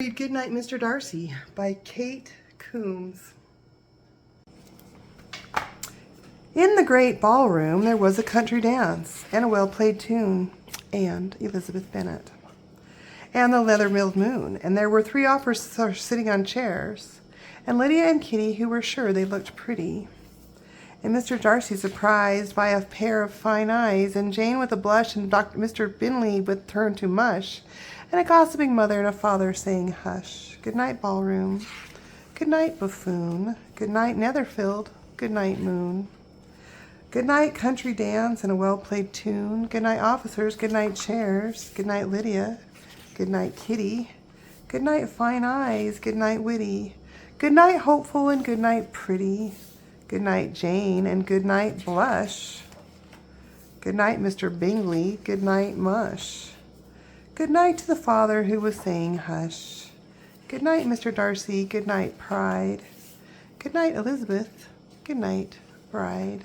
Read Goodnight Mr Darcy by Kate Coombs. In the great ballroom there was a country dance, and a well-played tune, and Elizabeth Bennet, and the leather-milled moon, and there were 3 officers sitting on chairs, and Lydia and Kitty, who were sure they looked pretty, and Mr Darcy surprised by a pair of fine eyes, and Jane with a blush, and Mr Bingley with turn to mush, and a gossiping mother and a father saying hush. Good night, ballroom. Good night, buffoon. Good night, Netherfield. Good night, moon. Good night, country dance and a well-played tune. Good night, officers. Good night, chairs. Good night, Lydia. Good night, Kitty. Good night, fine eyes. Good night, witty. Good night, hopeful, and good night, pretty. Good night, Jane, and good night, blush. Good night, Mr Bingley. Good night, mush. Good night to the father who was saying hush. Good night, Mr Darcy. Good night, pride. Good night, Elizabeth. Good night, bride.